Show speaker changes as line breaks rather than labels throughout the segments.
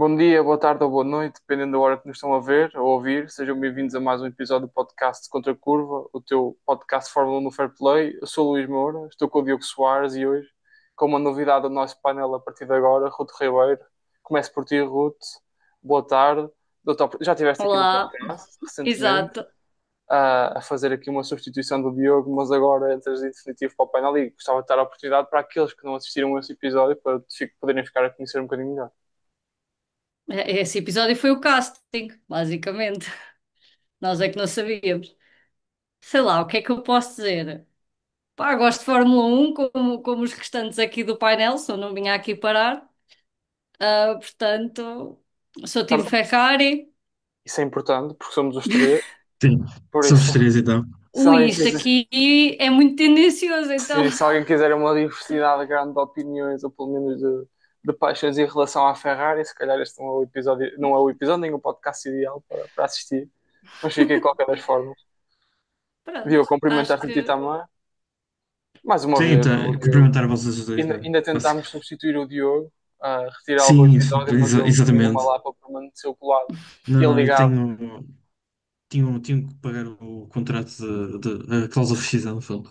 Bom dia, boa tarde ou boa noite, dependendo da hora que nos estão a ver ou ouvir. Sejam bem-vindos a mais um episódio do podcast Contra a Curva, o teu podcast de Fórmula 1 no Fair Play. Eu sou o Luís Moura, estou com o Diogo Soares e hoje, com uma novidade do nosso painel a partir de agora, Ruth Ribeiro. Começo por ti, Ruth. Boa tarde. Já estiveste aqui no
Olá,
podcast recentemente
exato.
a fazer aqui uma substituição do Diogo, mas agora entras em definitivo para o painel e gostava de dar a oportunidade para aqueles que não assistiram a esse episódio para poderem ficar a conhecer um bocadinho melhor.
Esse episódio foi o casting, basicamente. Nós é que não sabíamos. Sei lá, o que é que eu posso dizer? Pá, gosto de Fórmula 1 como os restantes aqui do painel, só não vinha aqui parar. Portanto, sou time Ferrari.
Isso é importante porque somos os três.
Sim,
Por
somos
isso,
três então.
se
Ui,
alguém
isto
quiser,
aqui é muito tendencioso, então.
se alguém quiser uma diversidade grande de opiniões ou pelo menos de paixões em relação à Ferrari, se calhar este não é o episódio, não é o episódio nem o podcast ideal para assistir. Mas fica de qualquer das formas. Viu,
Pronto, acho
cumprimentar-te a ti
que
também. Mais uma
sim,
vez,
então,
o Diogo.
cumprimentar vocês dois,
Ainda,
né?
ainda tentámos substituir o Diogo, retirá-lo do
Sim,
episódio, mas ele tinha uma
exatamente.
lapa permaneceu colado
Não,
e ele
não, eu
ligava.
tinham que pagar o contrato a cláusula de rescisão, no fundo.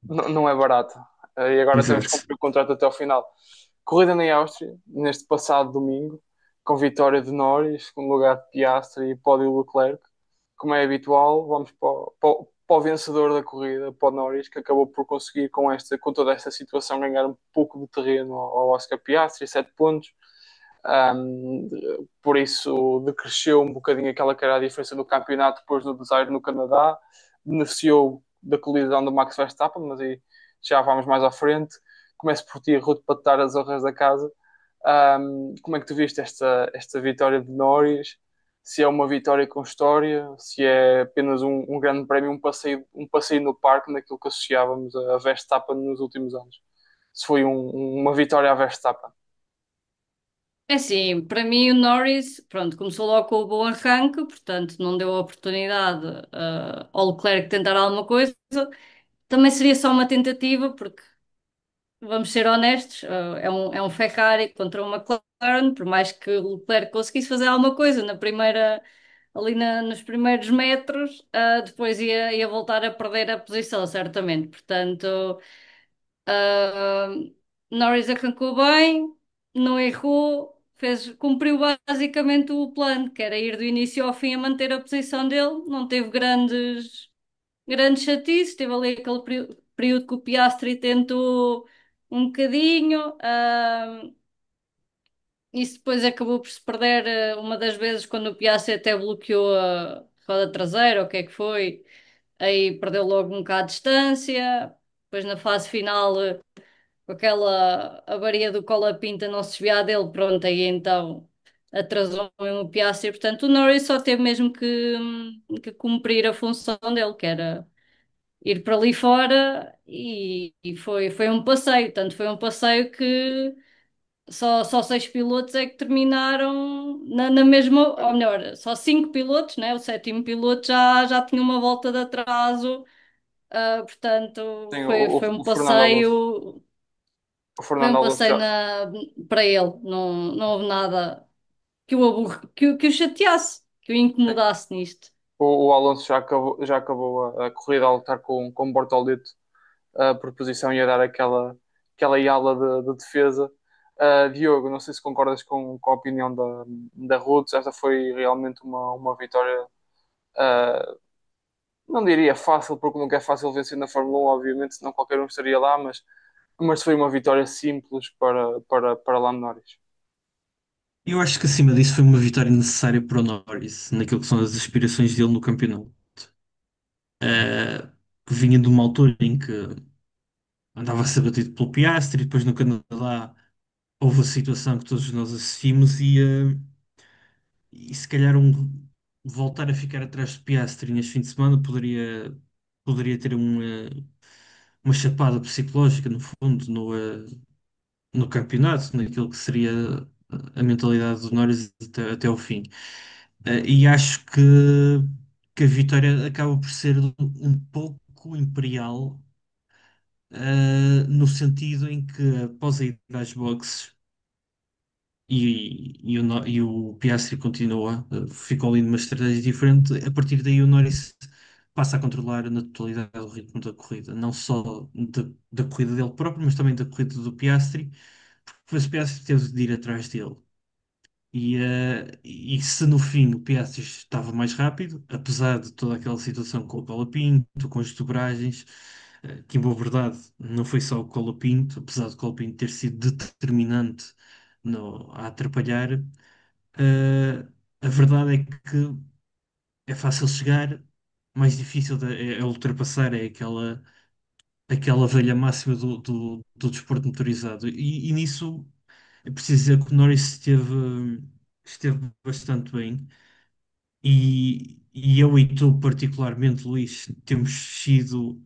Não é barato. E agora temos que
Exato.
cumprir o contrato até ao final. Corrida na Áustria, neste passado domingo, com vitória de Norris, segundo lugar de Piastri e pódio Leclerc. Como é habitual, vamos para o vencedor da corrida, para o Norris, que acabou por conseguir com toda esta situação ganhar um pouco de terreno ao Oscar Piastri, 7 pontos. Um, por isso decresceu um bocadinho aquela que era a diferença do campeonato depois do desaire no Canadá, beneficiou da colisão do Max Verstappen, mas aí já vamos mais à frente. Começo por ti, Ruth, para te dar as honras da casa. Como é que tu viste esta vitória de Norris? Se é uma vitória com história, se é apenas um grande prémio, um passeio no parque, naquilo que associávamos a Verstappen nos últimos anos. Se foi uma vitória a Verstappen.
É assim, para mim o Norris, pronto, começou logo com o bom arranque, portanto não deu a oportunidade ao Leclerc tentar alguma coisa. Também seria só uma tentativa, porque vamos ser honestos, é um Ferrari contra uma McLaren, por mais que o Leclerc conseguisse fazer alguma coisa nos primeiros metros, depois ia voltar a perder a posição, certamente. Portanto, ah, Norris arrancou bem, não errou, cumpriu basicamente o plano, que era ir do início ao fim a manter a posição dele, não teve grandes chatices, teve ali aquele período que o Piastri tentou um bocadinho, isso depois acabou por se perder uma das vezes quando o Piastri até bloqueou a roda traseira, ou o que é que foi, aí perdeu logo um bocado de distância, depois na fase final. Com aquela avaria do Colapinta não se desviar dele, pronto, aí então atrasou mesmo o Piastri, portanto o Norris só teve mesmo que cumprir a função dele, que era ir para ali fora e foi um passeio, tanto foi um passeio que só seis pilotos é que terminaram na mesma, ou melhor, só cinco pilotos, né? O sétimo piloto já tinha uma volta de atraso, portanto
Tem
foi um
o Fernando Alonso.
passeio.
O
Foi
Fernando
um
Alonso
passeio
já.
para ele. Não houve nada que o chateasse, que o
Sim.
incomodasse nisto.
O Alonso já acabou a corrida a lutar com o Bortolito por posição e a dar aquela ala de defesa. Diogo, não sei se concordas com a opinião da Ruth. Esta foi realmente uma vitória, uh, não diria fácil, porque nunca é fácil vencer na Fórmula 1, obviamente, senão qualquer um estaria lá, mas foi uma vitória simples para Lando Norris.
Eu acho que acima disso foi uma vitória necessária para o Norris, naquilo que são as aspirações dele no campeonato. Que vinha de uma altura em que andava a ser batido pelo Piastri, depois no Canadá houve a situação que todos nós assistimos e se calhar voltar a ficar atrás de Piastri neste fim de semana poderia ter uma chapada psicológica, no fundo, no campeonato, naquilo que seria a mentalidade do Norris até ao fim. E acho que a vitória acaba por ser um pouco imperial, no sentido em que após a ida às boxes,
e o Piastri continua, ficou ali numa estratégia diferente. A partir daí, o Norris passa a controlar na totalidade o ritmo da corrida, não só da corrida dele próprio, mas também da corrida do Piastri, porque depois o Piastri teve de ir atrás dele. E se no fim o Piastri estava mais rápido, apesar de toda aquela situação com o Colapinto, com as dobragens, que em boa verdade não foi só o Colapinto, apesar do Colapinto ter sido determinante a atrapalhar, a verdade é que é fácil chegar, mais difícil é ultrapassar, é aquela velha máxima do desporto motorizado. E nisso é preciso dizer que o Norris esteve bastante bem. E eu e tu, particularmente, Luís, temos sido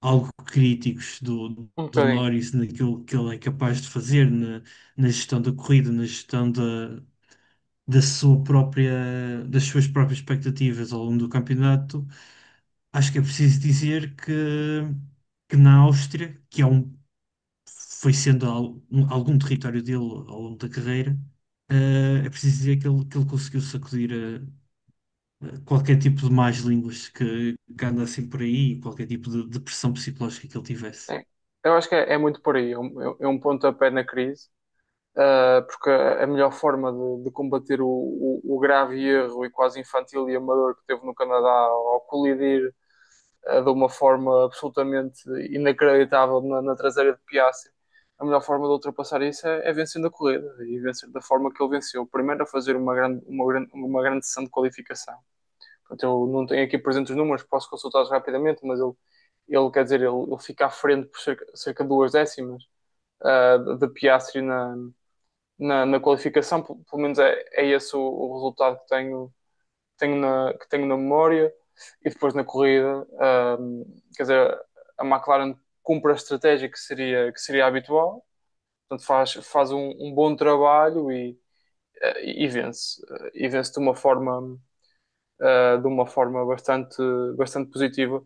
algo críticos
Um
do
bocadinho.
Norris naquilo que ele é capaz de fazer na gestão da corrida, na gestão das suas próprias expectativas ao longo do campeonato. Acho que é preciso dizer que na Áustria, foi sendo algum território dele ao longo da carreira, é preciso dizer que ele conseguiu sacudir qualquer tipo de más línguas que andassem por aí, qualquer tipo de pressão psicológica que ele tivesse.
É. Eu acho que é muito por aí, é um pontapé na crise, porque a melhor forma de combater o grave erro e quase infantil e amador que teve no Canadá ao colidir de uma forma absolutamente inacreditável na traseira de Piastri, a melhor forma de ultrapassar isso é vencendo a corrida e vencer da forma que ele venceu. Primeiro a fazer uma grande sessão de qualificação. Portanto, eu não tenho aqui presentes os números, posso consultá-los rapidamente, mas ele quer dizer, ele fica à frente por cerca de 2 décimas de Piastri na qualificação, pelo menos é esse o resultado que tenho na memória. E depois na corrida, quer dizer, a McLaren cumpre a estratégia que seria habitual, portanto faz um bom trabalho e vence. E vence de uma forma bastante positiva.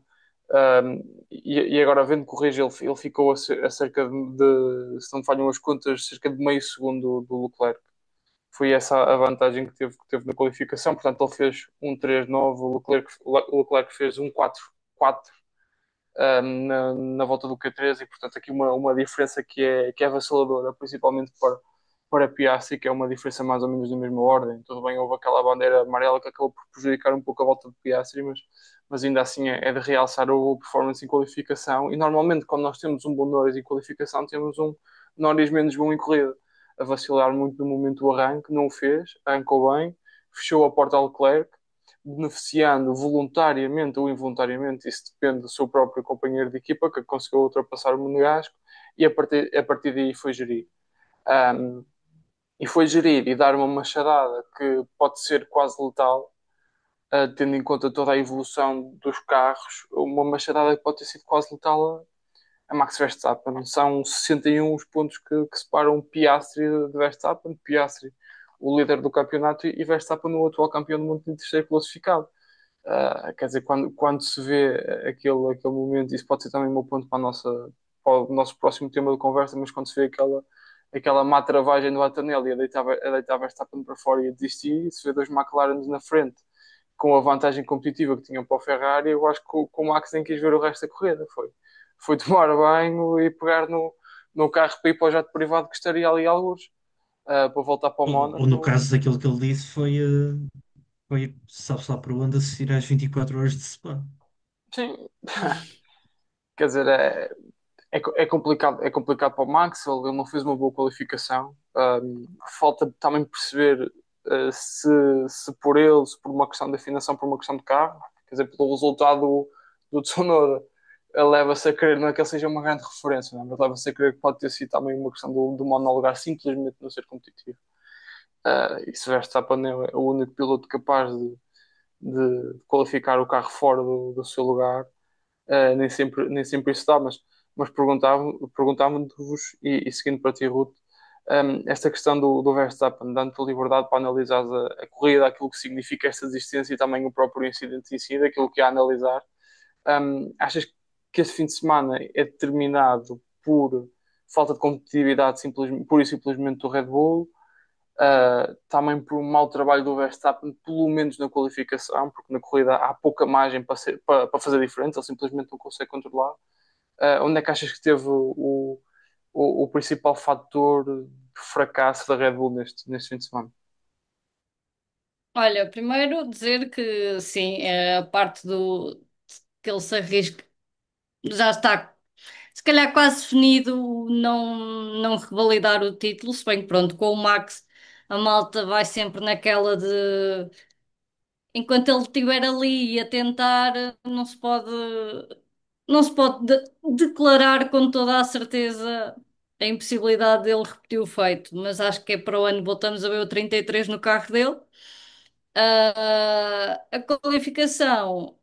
E agora, vendo que o Regi ele ficou a cerca se não me falham as contas, cerca de meio segundo do Leclerc. Foi essa a vantagem que teve na qualificação. Portanto, ele fez um 3,9, o Leclerc fez um 4,4 na volta do Q3 e, portanto, aqui uma diferença que é vaciladora, principalmente para Piastri, que é uma diferença mais ou menos da mesma ordem. Tudo bem, houve aquela bandeira amarela que acabou por prejudicar um pouco a volta de Piastri, mas ainda assim é de realçar o performance em qualificação. E normalmente, quando nós temos um bom Norris em qualificação, temos um Norris menos bom em corrida. A vacilar muito no momento do arranque, não o fez, arrancou bem, fechou a porta ao Leclerc, beneficiando voluntariamente ou involuntariamente, isso depende do seu próprio companheiro de equipa, que conseguiu ultrapassar o Monegasco, e a partir daí foi gerir. Um, e foi gerir e dar uma machadada que pode ser quase letal, tendo em conta toda a evolução dos carros, uma machadada que pode ter sido quase letal a Max Verstappen. São 61 os pontos que separam Piastri de Verstappen, Piastri o líder do campeonato e Verstappen o atual campeão do mundo em terceiro classificado. Quer dizer, quando se vê aquele momento, isso pode ser também um bom ponto para o nosso próximo tema de conversa, mas quando se vê aquela má travagem do Antonelli a deitar Verstappen para fora e a desistir, e se vê dois McLarens na frente com a vantagem competitiva que tinham para o Ferrari, eu acho que o Max nem quis ver o resto da corrida. Foi tomar banho e pegar no carro para ir para o jato privado que estaria ali alguns, para voltar para o
Ou no
Mónaco.
caso daquilo que ele disse, foi sabe-se lá para onde assistir às 24 horas de Spa.
Sim, quer dizer, é complicado para o Max, ele não fez uma boa qualificação. Falta também perceber se por ele, se por uma questão de afinação, por uma questão de carro, quer dizer, pelo resultado do Tsunoda, leva-se a crer, não é que ele seja uma grande referência, não é? Mas leva-se a crer que pode ter sido também uma questão do monolugar simplesmente não ser competitivo. E se Verstappen é o único piloto capaz de qualificar o carro fora do seu lugar, nem sempre isso dá, mas perguntava-vos, e seguindo para ti, Ruth, esta questão do Verstappen, dando-te liberdade para analisar a corrida, aquilo que significa esta desistência e também o próprio incidente em si, daquilo que há a analisar. Achas que este fim de semana é determinado por falta de competitividade pura e simplesmente do Red Bull? também por um mau trabalho do Verstappen, pelo menos na qualificação, porque na corrida há pouca margem para fazer diferença, ele simplesmente não consegue controlar. Onde é que achas que teve o principal fator de fracasso da Red Bull neste fim de semana?
Olha, primeiro dizer que sim, é a parte do que ele se arrisca já está se calhar quase definido não revalidar o título, se bem que pronto, com o Max a malta vai sempre naquela de enquanto ele estiver ali a tentar, não se pode declarar com toda a certeza a impossibilidade dele repetir o feito, mas acho que é para o ano voltamos a ver o 33 no carro dele. A qualificação,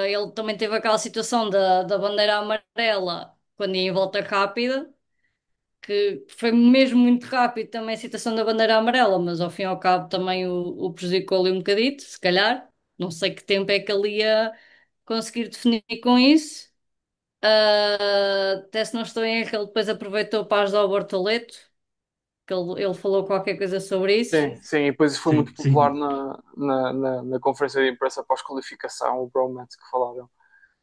ele também teve aquela situação da bandeira amarela quando ia em volta rápida, que foi mesmo muito rápido também a situação da bandeira amarela, mas ao fim e ao cabo também o prejudicou ali um bocadito, se calhar. Não sei que tempo é que ele ia conseguir definir com isso. Até se não estou em erro, ele depois aproveitou para ajudar o Bortoleto, que ele falou qualquer coisa sobre isso.
Sim, sim, e depois isso foi
Sim,
muito popular
sim.
na conferência de imprensa pós-qualificação, o bromance que falaram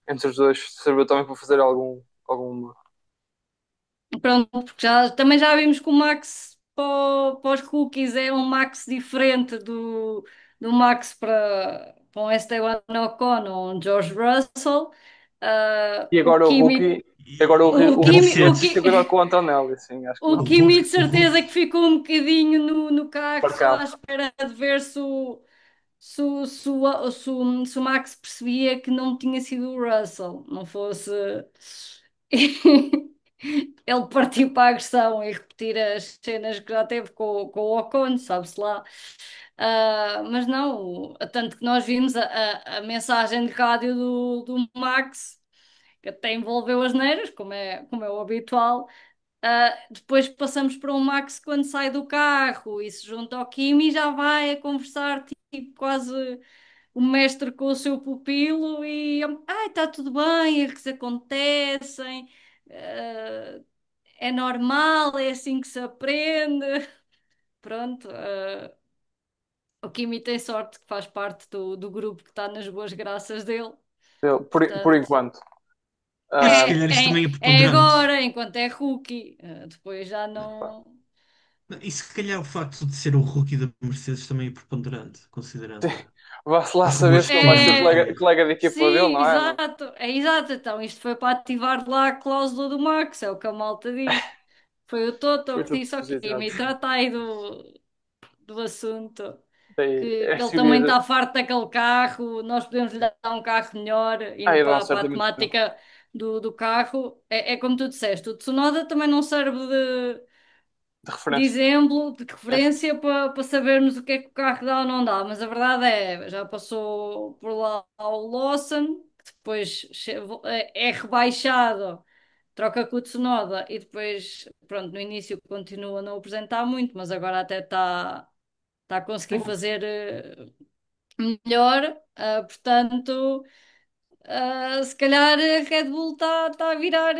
entre os dois, serviu também para fazer alguma.
Pronto, porque também já vimos que o Max para os rookies é um Max diferente do Max para um Esteban Ocon ou um George Russell.
E
O
agora o
Kimi,
rookie, agora
o
o
Da
rookie
Kimi,
vai
o
ter que
Mercedes.
ter
Ki-
cuidado com o Antonelli, sim, acho que
o
O
não
Kimi
Hulk,
de
o
certeza
Hulk.
que ficou um bocadinho no carro só à
marcado.
espera de ver se o Max percebia que não tinha sido o Russell, não fosse ele partir para a agressão e repetir as cenas que já teve com o Ocon, sabe-se lá. Mas não, tanto que nós vimos a mensagem de rádio do Max, que até envolveu as neiras, como é o habitual. Depois passamos para um Max quando sai do carro e se junta ao Kimi e já vai a conversar, tipo, quase o mestre com o seu pupilo e ai, está tudo bem, erros acontecem, ah, é normal, é assim que se aprende. Pronto, o Kimi tem sorte que faz parte do grupo que está nas boas graças dele,
Por
portanto.
enquanto.
Mas se
Ah,
calhar isso
É,
também é
é
preponderante.
agora, enquanto é rookie. Depois já
pá,
não.
E se calhar o facto de ser o rookie da Mercedes também é preponderante,
sim.
considerando
Vá-se lá
há
saber
rumores
se não vai ser
que.
É,
colega de equipa dele,
sim,
não é? Não.
exato. É exato. Então, isto foi para ativar lá a cláusula do Max, é o que a malta diz. Foi o Toto
Foi
que
tudo
disse: Ok,
propositado.
me trata aí do assunto. Que
É
ele também
assumir.
está farto daquele carro. Nós podemos lhe dar um carro melhor,
Ah,
indo
e não,
para a
certamente que não.
temática do carro. É como tu disseste: o Tsunoda também não serve
De
de
referência.
exemplo, de
É,
referência para sabermos o que é que o carro dá ou não dá. Mas a verdade é, já passou por lá o Lawson, que depois é rebaixado, troca com o Tsunoda e depois, pronto, no início continua a não apresentar muito, mas agora até está a conseguir
sim,
fazer melhor. Portanto, se calhar a Red Bull está a virar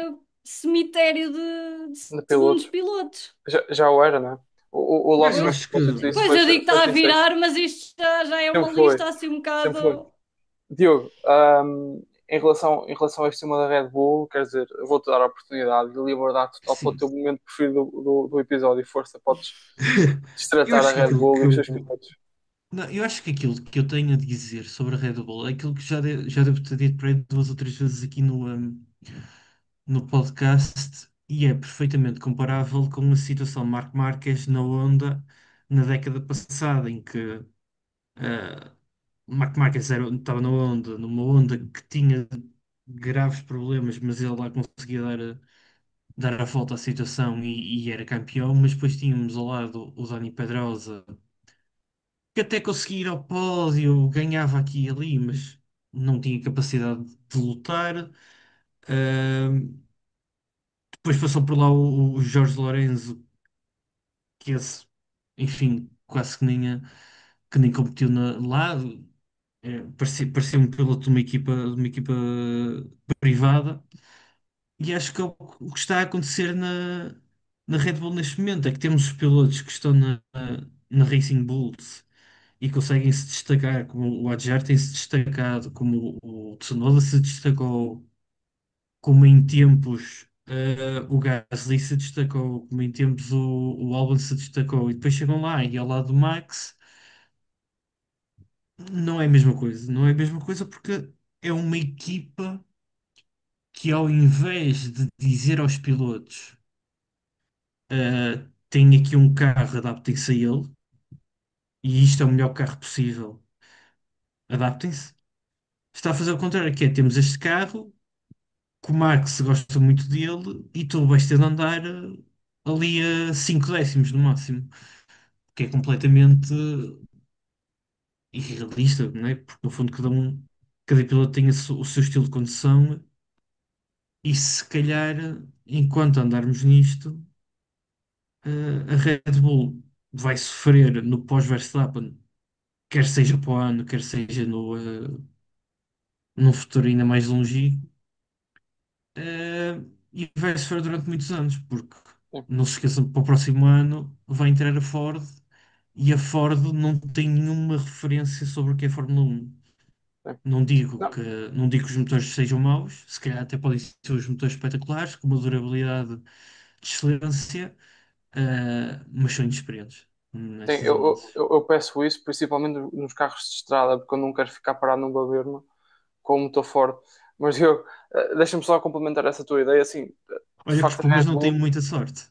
cemitério de
de
segundos
pilotos. Já o era, não é? O
Não, eu
Lawson, a
acho que.
propósito disso,
Pois
foi,
eu digo que
foi
está a
sincero.
virar, mas isto já é uma
Sempre foi.
lista assim um
Sempre foi.
bocado.
Diogo, em relação a este tema da Red Bull, quer dizer, eu vou-te dar a oportunidade de liberdade total para o
Sim.
teu momento preferido do episódio. Força, podes
Eu
destratar a
acho que
Red
aquilo
Bull
que
e os
eu.
seus pilotos.
Não, eu acho que aquilo que eu tenho a dizer sobre a Red Bull é aquilo que já devo ter dito para aí duas ou três vezes aqui no podcast e é perfeitamente comparável com a situação de Marc Marquez na Honda na década passada, em que Marc Marquez estava na Honda, numa Honda que tinha graves problemas, mas ele lá conseguia dar a volta à situação e era campeão, mas depois tínhamos ao lado o Dani Pedrosa que até conseguia ir ao pódio, ganhava aqui e ali, mas não tinha capacidade de lutar. Ahm, Depois passou por lá o Jorge Lorenzo, que esse, enfim, quase que nem competiu lá. Parecia um piloto de uma equipa privada. E acho que é o que está a acontecer na Red Bull neste momento é que temos os pilotos que estão na Racing Bulls e conseguem se destacar, como o Adjar tem se destacado, como o Tsunoda se destacou, como em tempos o Gasly se destacou, como em tempos o Albon se destacou, e depois chegam lá e ao lado do Max, não é a mesma coisa. Não é a mesma coisa porque é uma equipa que, ao invés de dizer aos pilotos, tem aqui um carro, adaptem-se a ele, e isto é o melhor carro possível, adaptem-se. Está a fazer o contrário, que é, temos este carro, que o Max gosta muito dele, e tu vais ter de andar ali a 5 décimos no máximo, que é completamente irrealista, não é? Porque no fundo cada piloto tem o seu estilo de condução, e se calhar, enquanto andarmos nisto, a Red Bull vai sofrer no pós-Verstappen, quer seja para o ano, quer seja num futuro ainda mais longínquo, e vai sofrer durante muitos anos, porque
Sim,
não se esqueçam que para o próximo ano vai entrar a Ford, e a Ford não tem nenhuma referência sobre o que é Fórmula 1.
sim.
Não digo
Não,
que, não digo que os motores sejam maus, se calhar até podem ser os motores espetaculares, com uma durabilidade de excelência, mas são inexperientes
sim,
nestas análises.
eu peço isso, principalmente nos carros de estrada, porque eu não quero ficar parado num baberno com o motor forte. Mas deixa-me só complementar essa tua ideia. Assim, de
Olha que os
facto, a Red
Pumas não têm
Bull,
muita sorte.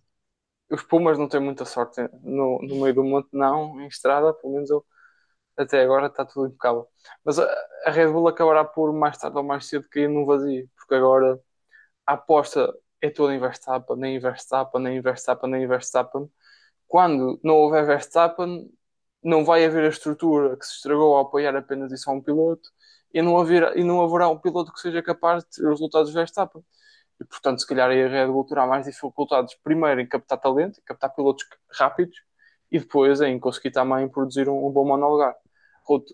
os Pumas não têm muita sorte no meio do monte, não, em estrada, pelo menos eu, até agora está tudo impecável. Mas a Red Bull acabará por mais tarde ou mais cedo cair num vazio, porque agora a aposta é toda em Verstappen, nem em Verstappen, nem em Verstappen, nem em Verstappen. Quando não houver Verstappen, não vai haver a estrutura que se estragou ao apoiar apenas e só um piloto, e não haverá um piloto que seja capaz de ter os resultados de Verstappen. E, portanto, se calhar aí a Red Bull terá mais dificuldades, primeiro em captar talento, em captar pilotos rápidos, e depois em conseguir também produzir um bom monolugar. Ruth,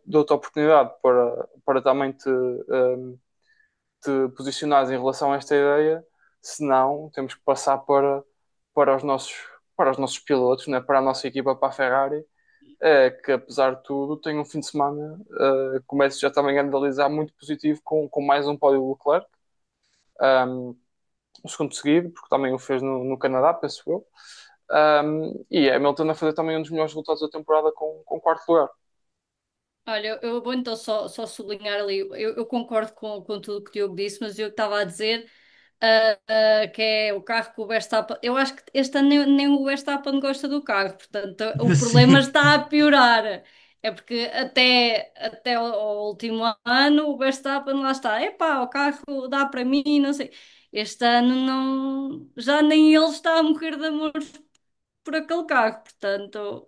dou-te a oportunidade para também te posicionares em relação a esta ideia, senão temos que passar para os nossos, para os nossos pilotos, né? Para a nossa equipa, para a Ferrari, que apesar de tudo tem um fim de semana, começo já também a analisar muito positivo com mais um pódio do Leclerc, o segundo seguido, porque também o fez no Canadá, penso eu. E Hamilton a fazer também um dos melhores resultados da temporada com quarto lugar.
Olha, eu vou então só sublinhar ali, eu concordo com tudo que o Diogo disse, mas eu estava a dizer que é o carro que o Verstappen. Eu acho que este ano nem o Verstappen gosta do carro, portanto o problema
Sim,
está a piorar. É porque até ao último ano o Verstappen lá está, epá, o carro dá para mim, não sei. Este ano não, já nem ele está a morrer de amor por aquele carro, portanto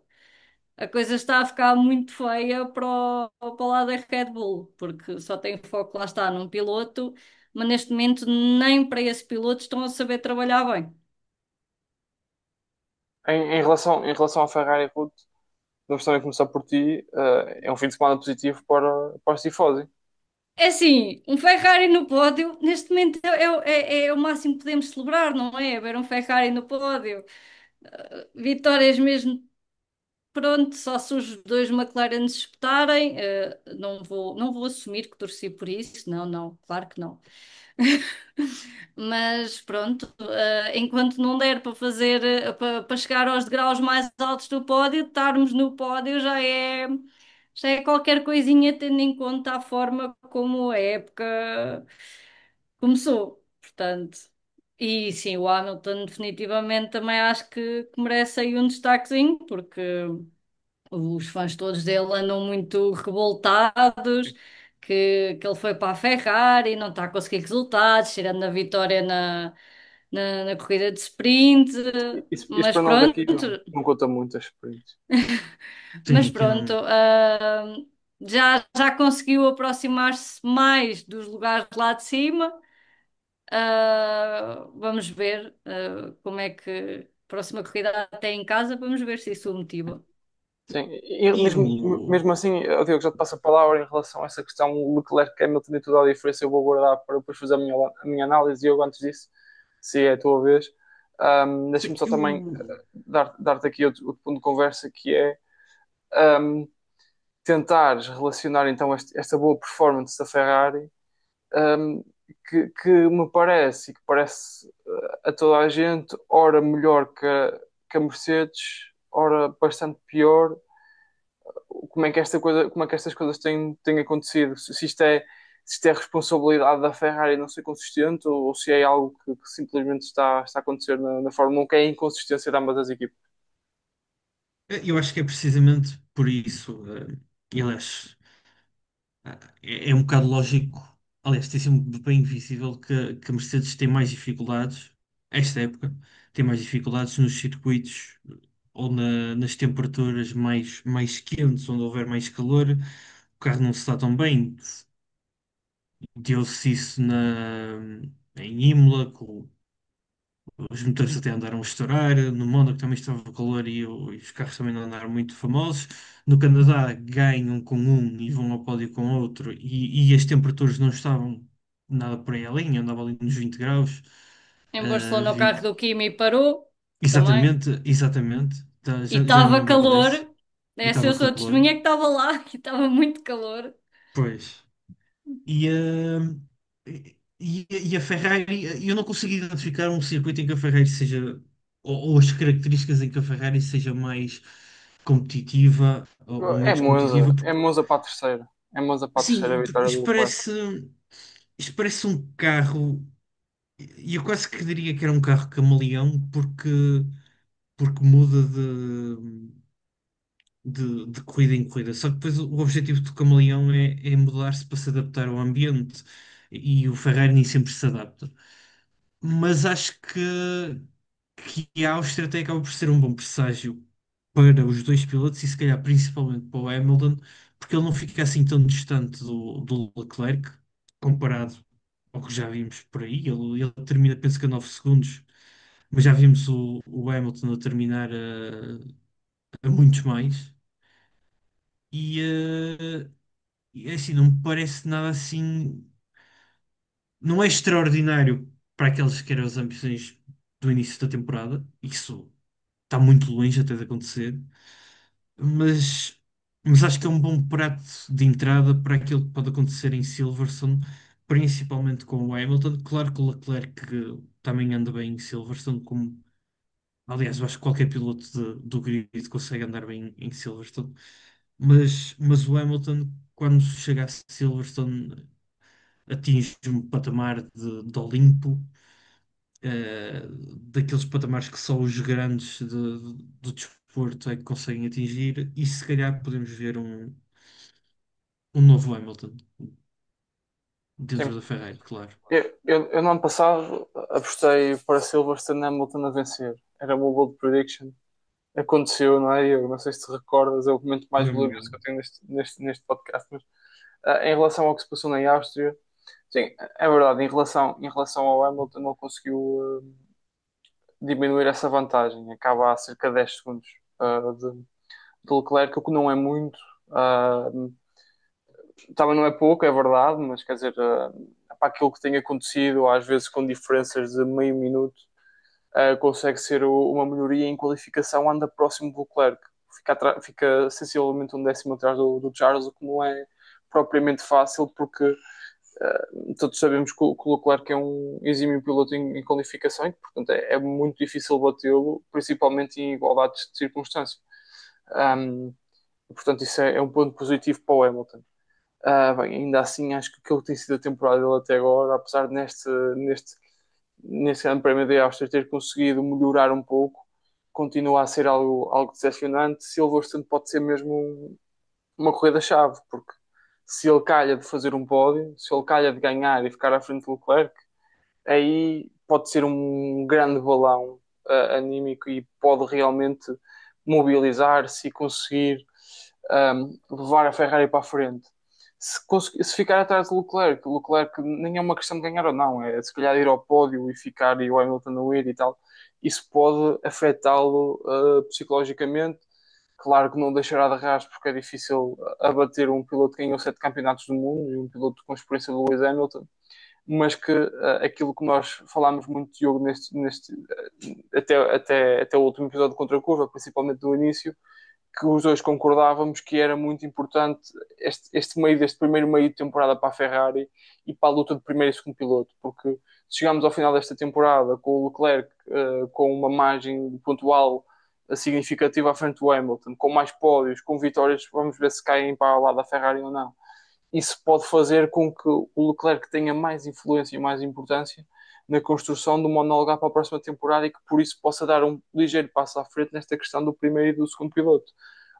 a coisa está a ficar muito feia para o lado da Red Bull, porque só tem foco, lá está, num piloto, mas neste momento nem para esse piloto estão a saber trabalhar bem.
Em relação à Ferrari, Ruth, vamos também começar por ti. É um fim de semana positivo para os tifosi.
É assim, um Ferrari no pódio, neste momento é o máximo que podemos celebrar, não é? Ver um Ferrari no pódio. Vitórias mesmo, pronto, só se os dois McLaren se espetarem, não vou assumir que torci por isso, não, não, claro que não. Mas pronto, enquanto não der para fazer, para chegar aos degraus mais altos do pódio, estarmos no pódio já é qualquer coisinha, tendo em conta a forma como a época começou. Portanto, e sim, o Hamilton definitivamente também acho que merece aí um destaquezinho, porque os fãs todos dele andam muito revoltados que ele foi para a Ferrari, não está a conseguir resultados, tirando a vitória na corrida de sprint.
Isso
Mas
para nós
pronto,
aqui não conta muito as experiências.
mas
sim,
pronto,
que
já conseguiu aproximar-se mais dos lugares lá de cima. Vamos ver, como é que a próxima corrida até em casa, vamos ver se isso o motiva.
Sim, e
e
mesmo assim, eu Diogo, já te passo a palavra em relação a essa questão, o Leclerc, Hamilton e toda a diferença, eu vou guardar para depois fazer a minha análise, e eu antes disso, se é a tua vez, Deixa-me
Sim,
só também dar-te aqui outro ponto de conversa que é um, tentar relacionar então esta boa performance da Ferrari, um, que me parece e que parece a toda a gente, ora melhor que a Mercedes, ora bastante pior. Como é que esta coisa, como é que estas coisas têm acontecido? Se isto é responsabilidade da Ferrari não ser consistente ou se é algo que simplesmente está a acontecer na Fórmula 1, que é a inconsistência de ambas as equipes.
eu acho que é precisamente por isso. E, aliás, é um bocado lógico. Aliás, tem sido bem visível que a Mercedes tem mais dificuldades, esta época, tem mais dificuldades nos circuitos ou nas temperaturas mais quentes, onde houver mais calor. O carro não se está tão bem. Deu-se isso em Imola, os motores até andaram a estourar. No Mónaco também estava calor e os carros também não andaram muito famosos. No Canadá ganham com um e vão ao pódio com outro. E as temperaturas não estavam nada por aí além, andava ali nos 20 graus.
Em
Ah,
Barcelona o carro do Kimi parou também.
exatamente, exatamente.
E
Já me
estava
lembrava
calor.
desse. E
É, se eu
estava
sou a
calor.
testemunha que estava lá, que estava muito calor.
Pois. E, e a Ferrari, eu não consigo identificar um circuito em que a Ferrari seja, ou as características em que a Ferrari seja mais competitiva ou menos competitiva,
É
porque
Monza para a terceira. É Monza para a terceira
sim, porque
vitória do Leclerc.
isto parece um carro, e eu quase que diria que era um carro camaleão, porque muda de corrida em corrida. Só que depois o objetivo do camaleão é mudar-se para se adaptar ao ambiente. E o Ferrari nem sempre se adapta. Mas acho que a Áustria até acaba por ser um bom presságio para os dois pilotos e se calhar principalmente para o Hamilton, porque ele não fica assim tão distante do Leclerc comparado ao que já vimos por aí. Ele termina, penso que a 9 segundos, mas já vimos o Hamilton a terminar a muitos mais. E, e assim, não me parece nada assim. Não é extraordinário para aqueles que eram as ambições do início da temporada. Isso está muito longe até de acontecer. Mas, mas acho que é um bom prato de entrada para aquilo que pode acontecer em Silverstone, principalmente com o Hamilton. Claro que o Leclerc também anda bem em Silverstone, como aliás, eu acho que qualquer piloto do grid consegue andar bem em Silverstone. Mas o Hamilton, quando chega a Silverstone, atinge um patamar de Olimpo, eh, daqueles patamares que só os grandes do desporto é que conseguem atingir, e se calhar podemos ver um novo Hamilton dentro
Sim.
da Ferrari, claro.
Eu no ano passado apostei para Silverstone Hamilton a vencer. Era uma bold prediction. Aconteceu, não é? Eu não sei se te recordas, é o momento mais glorioso
Lembro-me.
que eu tenho neste podcast. Mas em relação ao que se passou na Áustria, sim, é verdade. Em relação ao Hamilton, ele conseguiu diminuir essa vantagem. Acaba a cerca de 10 segundos de Leclerc, o que não é muito. Uh, Também não é pouco, é verdade, mas quer dizer, para aquilo que tem acontecido, às vezes com diferenças de meio minuto, consegue ser uma melhoria em qualificação, anda próximo do Leclerc. Fica sensivelmente um décimo atrás do Charles, o que não é propriamente fácil, porque todos sabemos que o Leclerc é um exímio piloto em qualificação e que, portanto, é muito difícil batê-lo, principalmente em igualdades de circunstância. Um, Portanto, isso é um ponto positivo para o Hamilton. Bem, ainda assim, acho que aquilo que tem sido a temporada dele até agora, apesar de neste Grande Prémio de Áustria ter conseguido melhorar um pouco, continua a ser algo decepcionante. Silverstone pode ser mesmo uma corrida-chave, porque se ele calha de fazer um pódio, se ele calha de ganhar e ficar à frente do Leclerc, aí pode ser um grande balão anímico e pode realmente mobilizar-se e conseguir levar a Ferrari para a frente. Se ficar atrás do Leclerc, o Leclerc nem é uma questão de ganhar ou não, é se calhar ir ao pódio e ficar e o Hamilton não ir e tal. Isso pode afetá-lo psicologicamente. Claro que não deixará de rastro porque é difícil abater um piloto que ganhou 7 campeonatos do mundo e um piloto com experiência do Lewis Hamilton, mas que aquilo que nós falámos muito, Diogo, até o último episódio contra a curva, principalmente no início, que os dois concordávamos que era muito importante este primeiro meio de temporada para a Ferrari e para a luta de primeiro e segundo piloto, porque se chegarmos ao final desta temporada com o Leclerc com uma margem pontual significativa à frente do Hamilton, com mais pódios, com vitórias, vamos ver se caem para o lado da Ferrari ou não. Isso pode fazer com que o Leclerc tenha mais influência e mais importância na construção de uma homologar para a próxima temporada e que por isso possa dar um ligeiro passo à frente nesta questão do primeiro e do segundo piloto.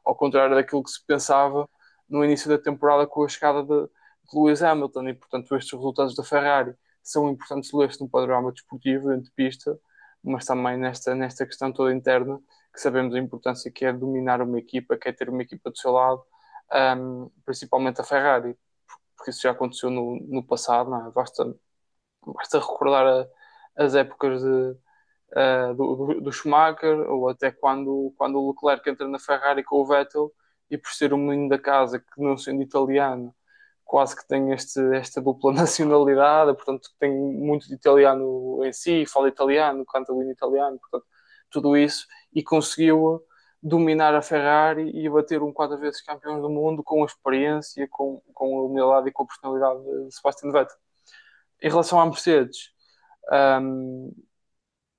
Ao contrário daquilo que se pensava no início da temporada com a chegada de Lewis Hamilton e, portanto, estes resultados da Ferrari são importantes ler-se no panorama desportivo, dentro de pista, mas também nesta questão toda interna, que sabemos a importância que é dominar uma equipa, que é ter uma equipa do seu lado, principalmente a Ferrari, porque isso já aconteceu no passado, não é? Basta recordar as épocas do Schumacher, ou até quando o Leclerc entra na Ferrari com o Vettel, e por ser um menino da casa que não sendo italiano, quase que tem esta dupla nacionalidade, portanto tem muito de italiano em si, fala italiano, canta o hino italiano, portanto, tudo isso, e conseguiu dominar a Ferrari e bater um quatro vezes campeão do mundo com a experiência, com a humildade e com a personalidade de Sebastian Vettel. Em relação à Mercedes, um,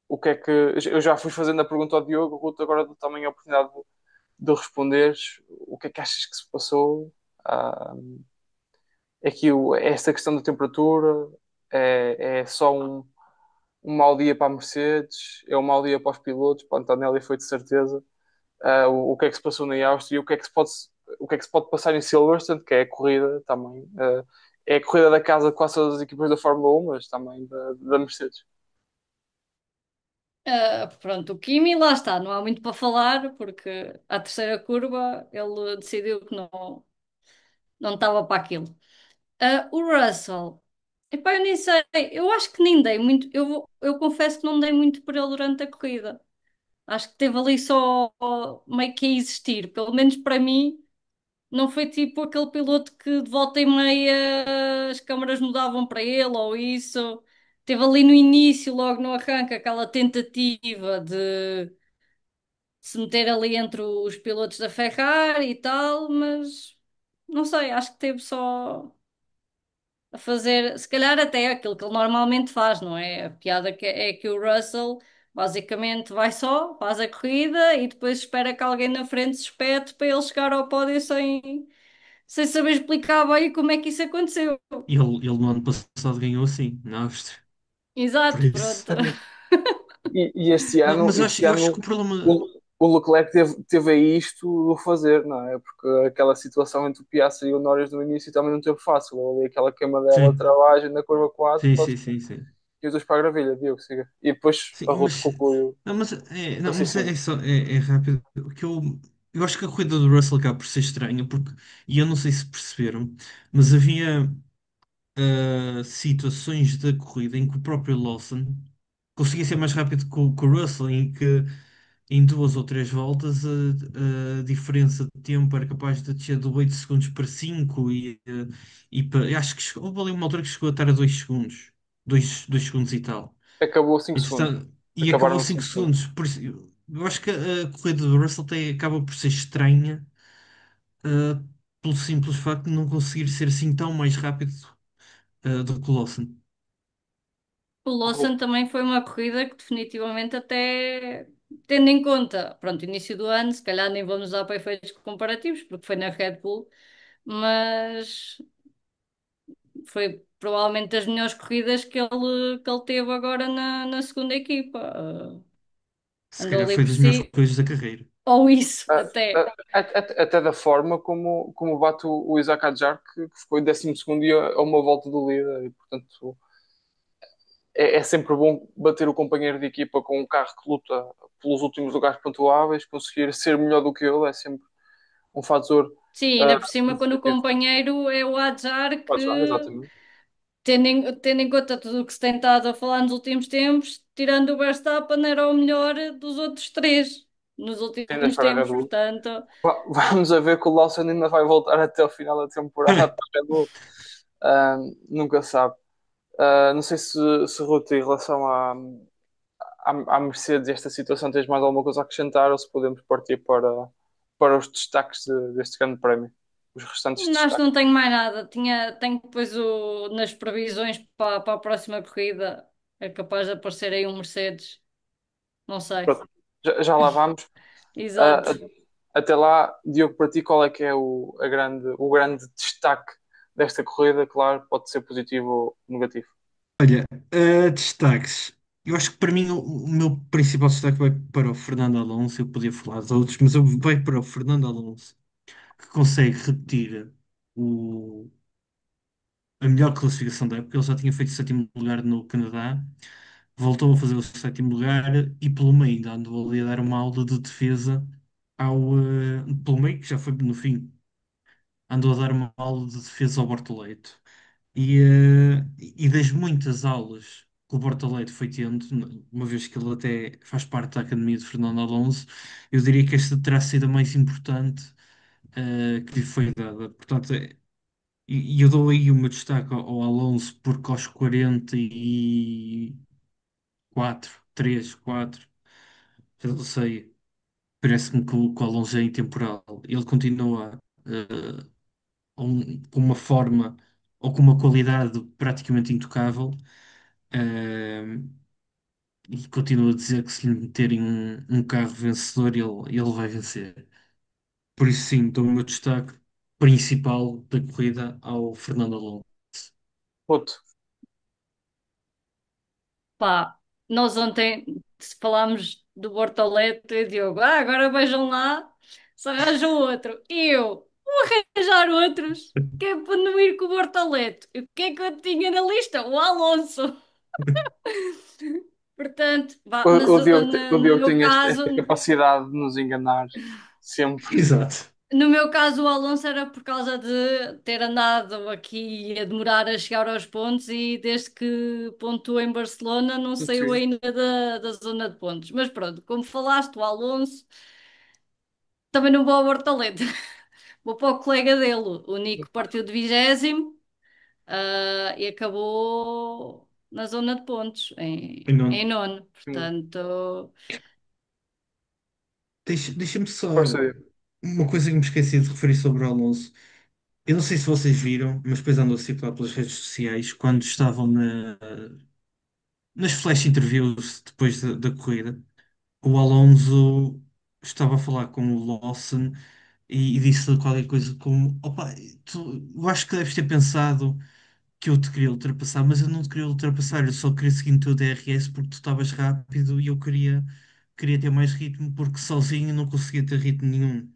o que é que eu já fui fazendo a pergunta ao Diogo, Ruth, agora dou também a oportunidade de responderes o que é que achas que se passou. É que esta questão da temperatura é só um mau dia para a Mercedes, é um mau dia para os pilotos, para a Antonelli foi de certeza. O que é que se passou na Áustria e o que é que se pode passar em Silverstone, que é a corrida também. É a corrida da casa de quase todas as equipas da Fórmula 1, mas também da Mercedes.
Pronto, o Kimi, lá está, não há muito para falar, porque à terceira curva ele decidiu que não estava para aquilo. O Russell, epá, eu nem sei, eu acho que nem dei muito, eu confesso que não dei muito por ele durante a corrida. Acho que teve ali só meio que a existir, pelo menos para mim, não foi tipo aquele piloto que de volta e meia as câmaras mudavam para ele ou isso. Teve ali no início, logo no arranque, aquela tentativa de se meter ali entre os pilotos da Ferrari e tal, mas não sei, acho que teve só a fazer, se calhar até aquilo que ele normalmente faz, não é? A piada é que o Russell basicamente vai só, faz a corrida e depois espera que alguém na frente se espete para ele chegar ao pódio sem saber explicar bem como é que isso aconteceu.
Ele no ano passado ganhou assim, na Áustria. Por
Exato,
isso.
pronto.
E este
Não,
ano,
mas
este
eu acho
ano
que o problema.
o Leclerc teve aí isto de fazer, não é? Porque aquela situação entre o Piastri e o Norris no início também não teve fácil. Ali aquela queimadela de
Sim,
travagem na curva 4,
sim, sim,
quase
sim, sim.
e os dois para a gravilha, Diogo, siga. E depois
Sim,
a Ruth
mas.
concluiu
Não, mas
o
não, mas
raciocínio.
é só. É rápido. O que eu acho que a corrida do Russell acaba por ser estranha, porque. E eu não sei se perceberam, mas havia situações da corrida em que o próprio Lawson conseguia ser mais rápido que o Russell, em que em duas ou três voltas a diferença de tempo era capaz de descer de 8 segundos para 5 eu acho que houve ali uma altura que chegou a estar a 2 segundos, 2 segundos e tal.
Acabou 5 segundos.
Entretanto, e acabou
Acabaram
5
5 segundos.
segundos. Por isso, eu acho que a corrida do Russell acaba por ser estranha, uh, pelo simples facto de não conseguir ser assim tão mais rápido do que o Lawson.
O Lawson também foi uma corrida que definitivamente até tendo em conta, pronto, início do ano, se calhar nem vamos dar para efeitos comparativos, porque foi na Red Bull, mas foi provavelmente das melhores corridas que ele teve agora na segunda equipa.
Se
Andou
calhar
ali
foi
por
das melhores
si,
coisas da carreira.
ou isso
Ah,
até.
até da forma como bate o Isaac Adjar, que ficou em 12º e a uma volta do líder, e portanto é sempre bom bater o companheiro de equipa com um carro que luta pelos últimos lugares pontuáveis, conseguir ser melhor do que ele é sempre um fator
Sim,
ah,
ainda por cima, quando o
positivo.
companheiro é o Adjar,
Pode usar,
que
exatamente.
tendo em conta tudo o que se tem estado a falar nos últimos tempos, tirando o Verstappen, era o melhor dos outros três nos
Ainda
últimos
estar a Red
tempos,
Bull.
portanto.
Vamos a ver que o Lawson ainda vai voltar até ao final da temporada para a Red Bull. Nunca sabe. Não sei se Ruth, em relação à Mercedes, esta situação, tens mais alguma coisa a acrescentar ou se podemos partir para os destaques deste grande prémio, os restantes
Acho que
destaques.
não tenho mais nada. Tenho depois nas previsões para a próxima corrida. É capaz de aparecer aí um Mercedes. Não sei.
Pronto, já lá vamos.
Exato.
Ah, até lá, Diogo, para ti, qual é que é o grande destaque desta corrida? Claro, pode ser positivo ou negativo.
Olha, destaques. Eu acho que para mim o meu principal destaque vai para o Fernando Alonso. Eu podia falar de outros, mas eu vai para o Fernando Alonso, que consegue repetir o, a melhor classificação da época. Ele já tinha feito sétimo lugar no Canadá, voltou a fazer o sétimo lugar e pelo meio ainda andou ali a dar uma aula de defesa pelo meio, que já foi no fim, andou a dar uma aula de defesa ao Bortoleto. E das muitas aulas que o Bortoleto foi tendo, uma vez que ele até faz parte da Academia de Fernando Alonso, eu diria que esta terá sido a mais importante que lhe foi dada. Portanto, e eu dou aí o meu destaque ao Alonso, porque aos 44, 3, 4, já não sei, parece-me que o Alonso é intemporal. Ele continua com uma forma ou com uma qualidade praticamente intocável. eh, e continuo a dizer que se lhe meterem um carro vencedor, ele vai vencer. Por isso, sim, dou o meu destaque principal da corrida ao Fernando Alonso.
Ruth,
Pá, nós ontem falámos do Bortoleto e Diogo. Agora vejam lá se arranjam outro. E eu, vou arranjar outros, que é para não ir com o Bortoleto. E o que é que eu tinha na lista? O Alonso. Portanto, vá,
o Diogo, o
no
Diogo
meu
tem
caso,
esta capacidade de nos enganar sempre.
Exato.
no meu caso, o Alonso era por causa de ter andado aqui a demorar a chegar aos pontos e desde que pontuou em Barcelona não saiu
Sim.
ainda da zona de pontos. Mas pronto, como falaste, o Alonso, também não vou ao Bortoleto. Vou para o colega dele, o Nico partiu de 20º, e acabou na zona de pontos,
E
em
não,
nono. Portanto,
deixa-me só
Força, Diogo.
uma coisa que me esqueci de referir sobre o Alonso. Eu não sei se vocês viram, mas depois andou a circular pelas redes sociais quando estavam nas flash interviews depois da corrida. O Alonso estava a falar com o Lawson e disse qualquer coisa como: Opa, eu acho que deves ter pensado que eu te queria ultrapassar, mas eu não te queria ultrapassar, eu só queria seguir o teu DRS porque tu estavas rápido e eu queria ter mais ritmo porque sozinho não conseguia ter ritmo nenhum.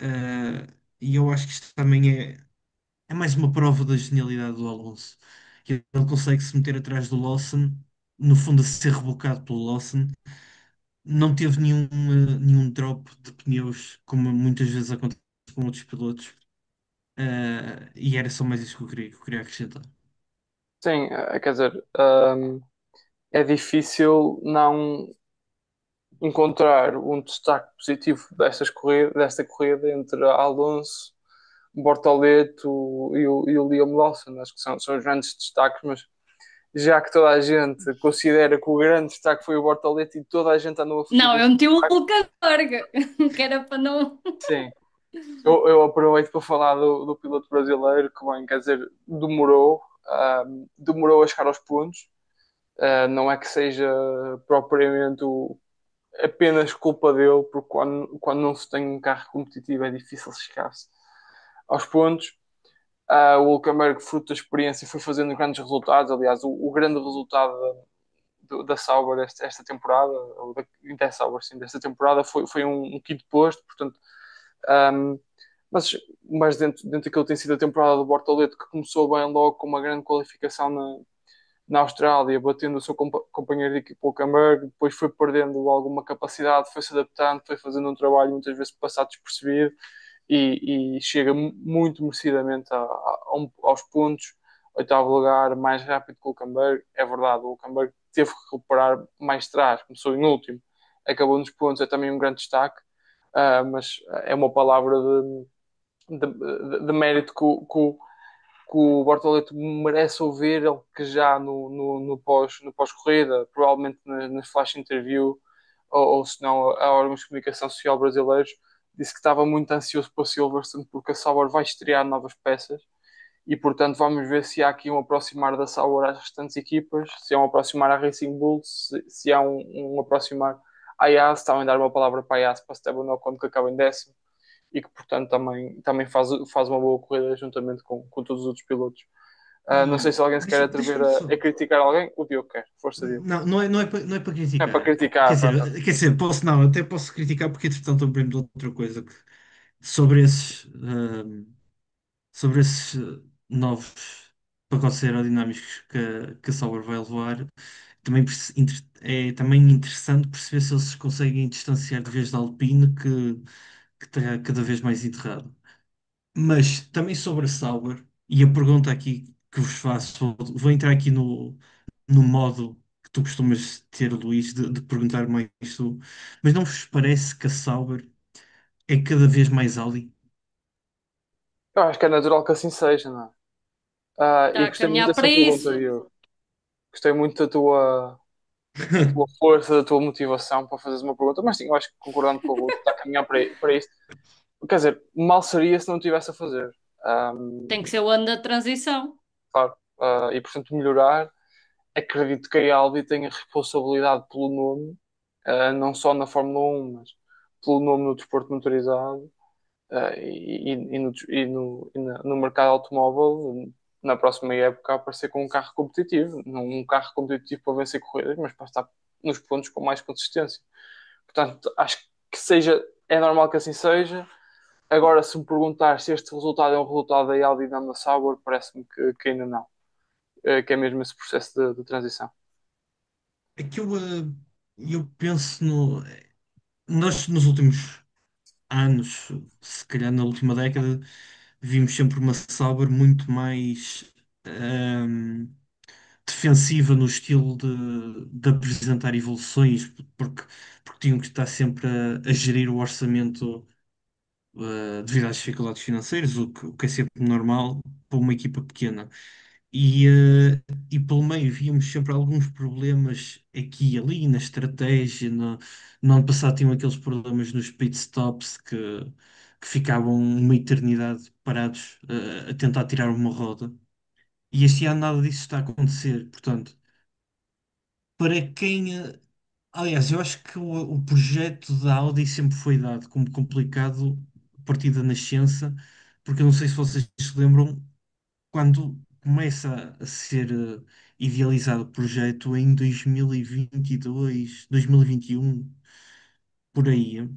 Ah, e eu acho que isto também é mais uma prova da genialidade do Alonso. Que ele consegue se meter atrás do Lawson, no fundo a ser rebocado pelo Lawson, não teve nenhum drop de pneus, como muitas vezes acontece com outros pilotos. E era só mais isso que eu queria acrescentar.
Sim, quer dizer, é difícil não encontrar um destaque positivo desta corrida entre Alonso, Bortoleto e o Liam Lawson. Acho que são os grandes destaques, mas já que toda a gente considera que o grande destaque foi o Bortoleto e toda a gente andou a fugir
não, eu
deste
meti o
destaque,
Hulkenberg, que era para não.
sim. Eu aproveito para falar do piloto brasileiro, que bem, quer dizer, demorou a chegar aos pontos. Não é que seja propriamente apenas culpa dele, porque quando não se tem um carro competitivo é difícil chegar-se aos pontos. O Hülkenberg, fruto da experiência, foi fazendo grandes resultados. Aliás, o grande resultado da Sauber esta temporada, ou da Sauber, sim, desta temporada, foi um quinto posto. Portanto, um, mas dentro daquilo que tem sido a temporada do Bortoleto, que começou bem logo com uma grande qualificação na Austrália, batendo o seu companheiro de equipa, o Hülkenberg, depois foi perdendo alguma capacidade, foi se adaptando, foi fazendo um trabalho muitas vezes passado despercebido e chega muito merecidamente aos pontos. Oitavo lugar, mais rápido que o Hülkenberg. É verdade, o Hülkenberg teve que recuperar mais atrás, começou em último, acabou nos pontos, é também um grande destaque. Mas é uma palavra de mérito que o Bortoleto merece ouvir, ele que já no pós-corrida, provavelmente nas flash interview, ou se não, a órgãos de comunicação social brasileiros, disse que estava muito ansioso para Silverstone porque a Sauber vai estrear novas peças e, portanto, vamos ver se há aqui um aproximar da Sauber às restantes equipas, se é um aproximar à Racing Bull, se há um aproximar à Haas, também dar uma palavra para a Haas, para Esteban Ocon, que acaba em décimo e que, portanto, também faz uma boa corrida juntamente com todos os outros pilotos. Não sei se alguém se quer atrever
Deixa-me
a
só.
criticar alguém. O Diogo quer. Força, Diogo.
Não, não é para
É para
criticar. Quer
criticar, pronto.
dizer, quer dizer, posso não, até posso criticar porque entretanto lembrei-me de outra coisa sobre esses novos pacotes aerodinâmicos que a Sauber vai levar. Também é também interessante perceber se eles se conseguem distanciar de vez da Alpine que está cada vez mais enterrado. Mas também sobre a Sauber, e a pergunta aqui que vos faço, vou entrar aqui no modo que tu costumas ter, Luís, de perguntar mais tu, mas não vos parece que a Sauber é cada vez mais Audi?
Eu acho que é natural que assim seja, não é?
Está
E
a
gostei muito
caminhar
dessa
para
pergunta,
isso.
Diogo. Gostei muito da tua força, da tua motivação para fazeres uma pergunta, mas sim, eu acho que concordando com o Ruto, está a caminhar para isso. Quer dizer, mal seria se não tivesse a fazer.
Tem que ser o ano da transição.
Claro. E portanto, melhorar. Acredito que a Albi tenha responsabilidade pelo nome, não só na Fórmula 1, mas pelo nome no desporto motorizado, no mercado automóvel, na próxima época, a aparecer com um carro competitivo. Não um carro competitivo para vencer corridas, mas para estar nos pontos com mais consistência. Portanto, acho que é normal que assim seja. Agora, se me perguntar se este resultado é um resultado da Audi e não da Sauber, parece-me que ainda não. Que é mesmo esse processo de transição.
É que eu penso no. Nós, nos últimos anos, se calhar na última década, vimos sempre uma Sauber muito mais ahm, defensiva no estilo de apresentar evoluções, porque tinham que estar sempre a gerir o orçamento devido às dificuldades financeiras, o que é sempre normal para uma equipa pequena. E pelo meio víamos sempre alguns problemas aqui e ali na estratégia. No ano passado tinham aqueles problemas nos pitstops que ficavam uma eternidade parados a tentar tirar uma roda. E este ano nada disso está a acontecer. Portanto, para quem. Aliás, eu acho que o projeto da Audi sempre foi dado como complicado a partir da nascença, porque eu não sei se vocês se lembram, quando começa a ser idealizado o projeto em 2022, 2021, por aí.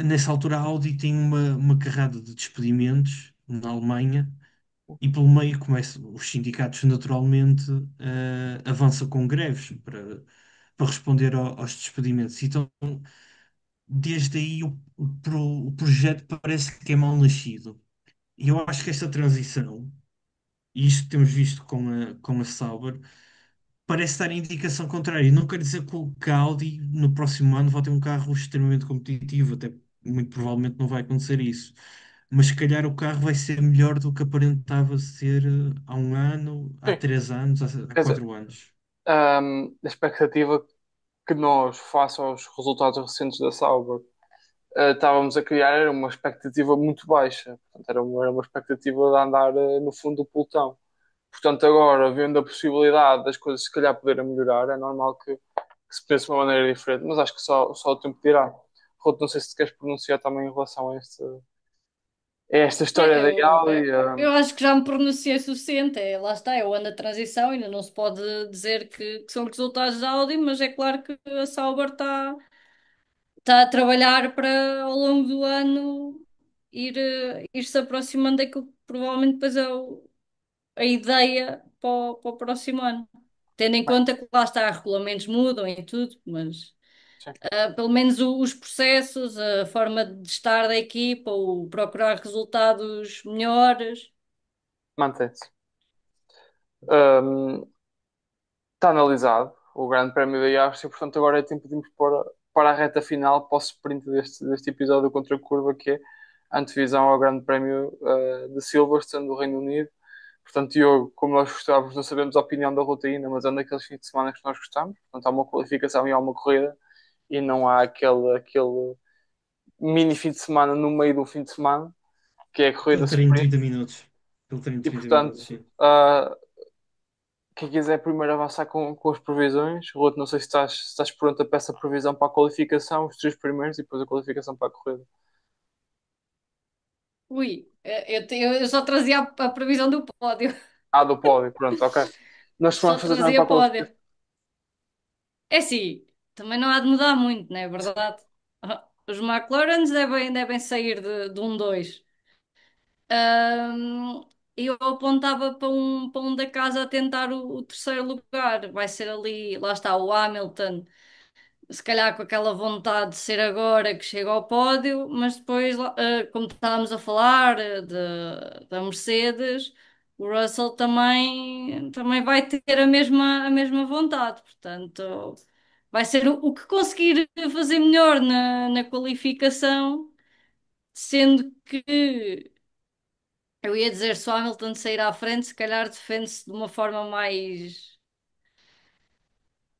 Nessa altura, a Audi tem uma carrada de despedimentos na Alemanha e pelo meio os sindicatos naturalmente avançam com greves para responder aos despedimentos. Então, desde aí, o projeto parece que é mal nascido. E eu acho que esta transição, e isto temos visto com a Sauber, parece dar a indicação contrária. Não quer dizer que a Audi no próximo ano vai ter um carro extremamente competitivo, até muito provavelmente não vai acontecer isso. Mas se calhar o carro vai ser melhor do que aparentava ser há um ano, há
Sim,
3 anos, há
quer dizer,
4 anos.
a expectativa que nós, face aos resultados recentes da Sauber, estávamos a criar era uma expectativa muito baixa. Portanto, era uma expectativa de andar no fundo do pelotão. Portanto, agora, vendo a possibilidade das coisas se calhar poderem melhorar, é normal que se pense de uma maneira diferente, mas acho que só o tempo dirá. Ruth, não sei se te queres pronunciar também em relação a esta história
É,
da Audi.
eu acho que já me pronunciei suficiente. Lá está, é o ano da transição, ainda não se pode dizer que são resultados da Audi, mas é claro que a Sauber está a trabalhar para ao longo do ano ir se aproximando daquilo que provavelmente depois é a ideia para o próximo ano. Tendo em
Bem,
conta que lá está, regulamentos mudam e tudo, mas
sim,
pelo menos os processos, a forma de estar da equipa, o procurar resultados melhores.
mantém-se. Um, Está analisado o Grande Prémio da Áustria, portanto agora é tempo de irmos para a reta final, para o sprint deste episódio contra a curva, que é antevisão ao Grande Prémio de Silverstone do Reino Unido. Portanto, Diogo, como nós gostávamos, não sabemos a opinião da ruta ainda, mas é um daqueles fins de semana que nós gostamos. Portanto, há uma qualificação e há uma corrida e não há aquele mini fim de semana no meio do fim de semana, que é a corrida
Aquele treino de
sprint.
30 minutos. Aquele treino de
E,
30
portanto,
minutos, sim.
quem quiser primeiro avançar com as previsões, Ruto, não sei se estás pronto para essa previsão para a qualificação, os três primeiros e depois a qualificação para a corrida.
Ui, eu só trazia a previsão do pódio.
Ah, do pódio, pronto, ok. Nós
Só
vamos fazer também para
trazia
a
pódio.
qualificação.
É assim, também não há de mudar muito, não é verdade? Os McLarens devem sair de um 2. Eu apontava para um da casa a tentar o terceiro lugar. Vai ser ali, lá está, o Hamilton. Se calhar com aquela vontade de ser agora que chega ao pódio, mas depois, como estávamos a falar da Mercedes, o Russell também vai ter a mesma vontade. Portanto, vai ser o que conseguir fazer melhor na qualificação, sendo que eu ia dizer, se o Hamilton sair à frente, se calhar defende-se de uma forma mais.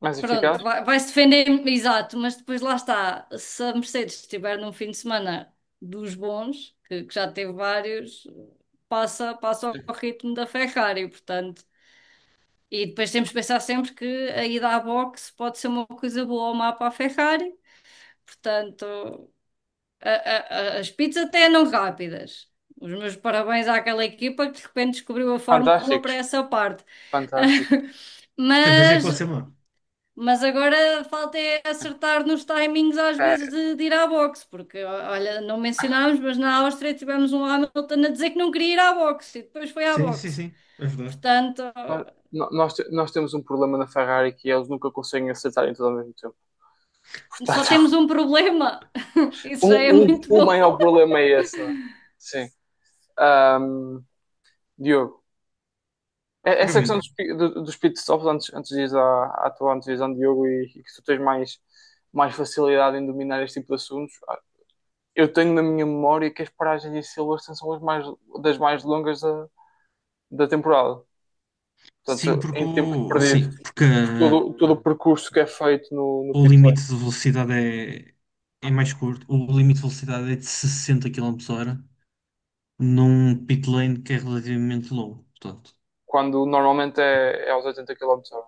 Mais
Pronto,
eficaz?
vai-se defender, exato, mas depois lá está. Se a Mercedes estiver num fim de semana dos bons, que já teve vários, passa
Sim.
ao ritmo da Ferrari, portanto. E depois temos que pensar sempre que a ida à boxe pode ser uma coisa boa ou má para a Ferrari, portanto, as pizzas até andam rápidas. Os meus parabéns àquela equipa que de repente descobriu a fórmula para
Fantásticos,
essa parte.
fantásticos.
Quer dizer que
Mas
pode ser má.
Mas agora falta é acertar nos timings às vezes
É,
de ir à boxe, porque olha, não mencionámos, mas na Áustria tivemos um Hamilton a dizer que não queria ir à boxe e depois foi à
Sim, sim,
boxe.
sim. É verdade.
Portanto,
nós temos um problema na Ferrari que eles nunca conseguem acertar em tudo ao mesmo tempo.
só
Portanto,
temos um problema. Isso já é muito
o
bom.
maior problema é esse, não é? Sim. Ahm, Diogo, essa questão
Pergunta.
dos pitstops, antes de ir à tua antevisão, Diogo, e que tu tens mais facilidade em dominar este tipo de assuntos, eu tenho na minha memória que as paragens em Silverstone são das mais longas da temporada.
Sim,
Portanto,
porque
em tempo
sim,
perdido,
porque
por todo o percurso que é feito no
o
pit lane.
limite de velocidade é mais curto. O limite de velocidade é de 60 km hora num pit lane que é relativamente longo. Portanto,
Quando normalmente é aos 80 km/h.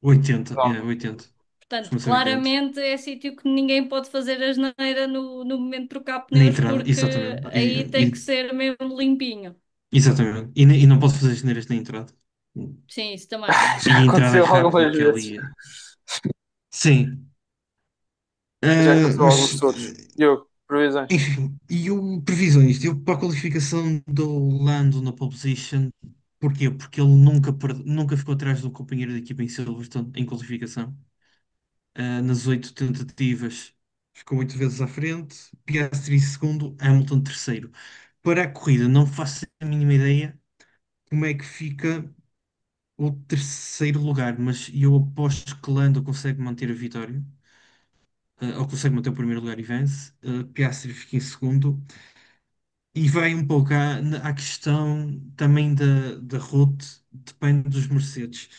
80,
Não,
é 80.
Portanto,
Costuma ser 80.
claramente é sítio que ninguém pode fazer asneira no momento de trocar
Na
pneus,
entrada,
porque
exatamente.
aí tem que ser mesmo limpinho.
Exatamente. E não posso fazer geneiras na entrada.
Sim, isso também.
E
já
a entrada é
aconteceu
rápida,
algumas
que é
vezes.
ali. Sim.
Já aconteceu alguns
Mas,
todos. Diogo, previsões.
enfim, previsões. Eu para a qualificação do Lando na pole position. Porquê? Porque ele nunca ficou atrás do companheiro de equipa em Silverstone em qualificação. Nas 8 tentativas ficou 8 vezes à frente. Piastri segundo, Hamilton terceiro. Para a corrida, não faço a mínima ideia como é que fica o terceiro lugar, mas eu aposto que Lando consegue manter a vitória, ou consegue manter o primeiro lugar e vence. Piastri fica em segundo. E vai um pouco à questão também da route, depende dos Mercedes.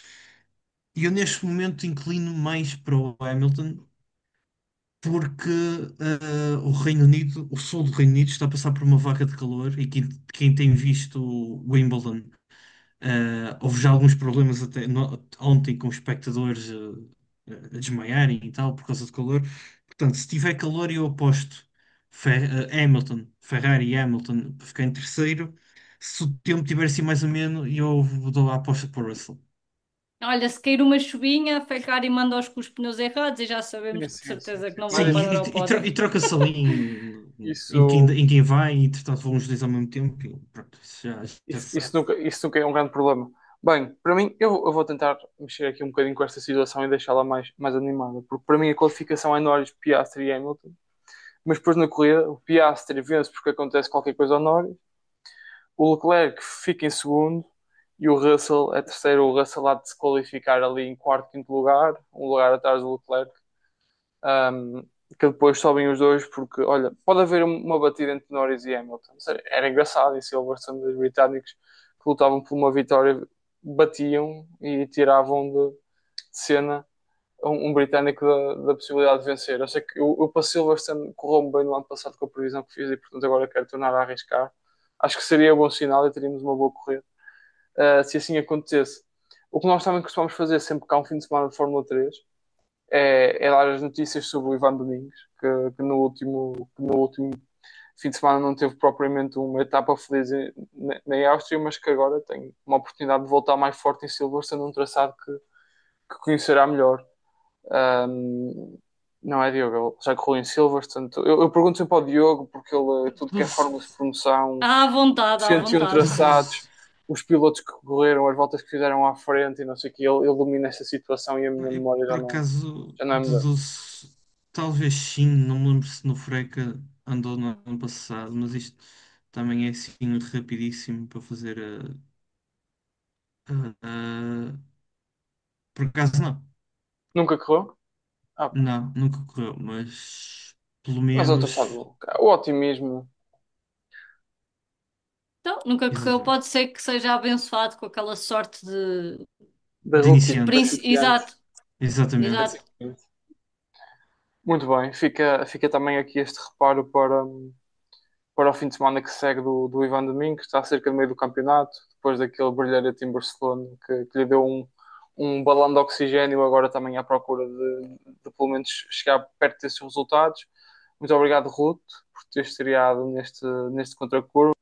E eu neste momento inclino mais para o Hamilton, porque o Reino Unido, o sul do Reino Unido está a passar por uma vaca de calor e quem tem visto o Wimbledon. Houve já alguns problemas até ontem com os espectadores a desmaiarem e tal por causa do calor. Portanto, se tiver calor, eu aposto Hamilton, Ferrari e Hamilton para ficar em terceiro. Se o tempo tiver assim mais ou menos, eu dou a aposta para o Russell.
Olha, se cair uma chuvinha, a Ferrari manda-os com os pneus errados e já
Sim,
sabemos de
sim, sim,
certeza que
sim.
não
Sim,
vão
Mas
parar ao pódio.
e troca-se ali em
isso,
quem vai, e entretanto vão os dois ao mesmo tempo. E pronto, isso já se sabe.
isso nunca é um grande problema. Bem, para mim, eu vou tentar mexer aqui um bocadinho com esta situação e deixá-la mais animada. Porque para mim a qualificação é Norris, Piastri e Hamilton. Mas depois na corrida, o Piastri vence porque acontece qualquer coisa ao Norris. O Leclerc fica em segundo e o Russell é terceiro. O Russell há de se qualificar ali em quarto, quinto lugar, um lugar atrás do Leclerc. que depois sobem os dois, porque, olha, pode haver uma batida entre Norris e Hamilton. Era engraçado em Silverstone, os britânicos que lutavam por uma vitória batiam e tiravam de cena um britânico da possibilidade de vencer. Eu sei que eu para Silverstone correu-me bem no ano passado com a previsão que fiz e, portanto, agora quero tornar a arriscar. Acho que seria bom sinal e teríamos uma boa corrida. Se assim acontecesse. O que nós também costumamos fazer sempre que há um fim de semana de Fórmula 3 é dar as notícias sobre o Ivan Domingos, que no último fim de semana não teve propriamente uma etapa feliz na Áustria, mas que agora tem uma oportunidade de voltar mais forte em Silverstone, num traçado que conhecerá melhor. Um, não é, Diogo? Ele já correu em Silverstone. Eu pergunto sempre ao Diogo, porque ele, tudo que é fórmulas de promoção,
À vontade, à
101
vontade.
traçados, os pilotos que correram, as voltas que fizeram à frente e não sei o que, ele domina essa situação e a minha
E
memória
por acaso,
já não é melhor.
talvez sim, não me lembro se no Freca andou no ano passado, mas isto também é assim muito rapidíssimo para fazer por acaso não.
Nunca correu? Ah, pá.
Não, nunca correu, mas pelo
Mas eu sabe,
menos.
o otimismo
Então, nunca correu,
Exatamente.
pode ser que seja abençoado com aquela sorte
da
De
rookie,
de
iniciante.
principiante.
Exato,
Exatamente.
exato.
Principiante. Muito bem, fica também aqui este reparo para o fim de semana que segue do Ivan Domingos, está cerca do meio do campeonato, depois daquele brilharete em Barcelona que lhe deu um balão de oxigênio, agora também à procura de pelo menos chegar perto desses resultados. Muito obrigado, Ruth, por ter estreado neste contracurso.